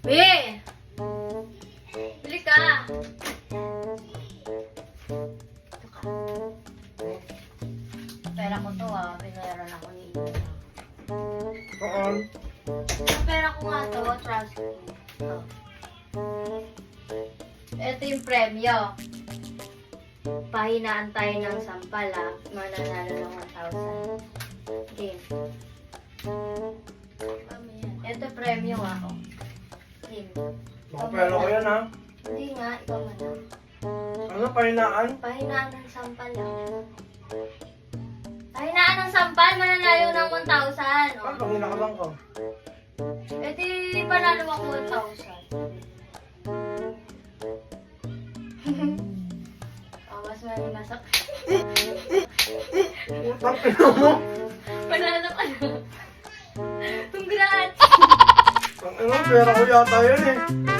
Be! Bili ka! Pera ko to pinayaran ako ni Ina. Saan? Yung pera ko nga to, trust me. Oh. Ito yung premyo. Pahinaan tayo ng sampal mananalo ng 1,000. Game. Ito premyo ako. Game. Baka pera ko yan ha. Hindi nga, ikaw man lang. Ano, pahinaan? Pahinaan ng sampal Pahinaan ng sampal, mananalo ng 1,000. Ano, pangina ka lang ko? Eh di, panalo ako 1,000. Mas masak. Utang ina mo. Panalo ka na. Congrats! Ang ina, pera ko yata yan eh.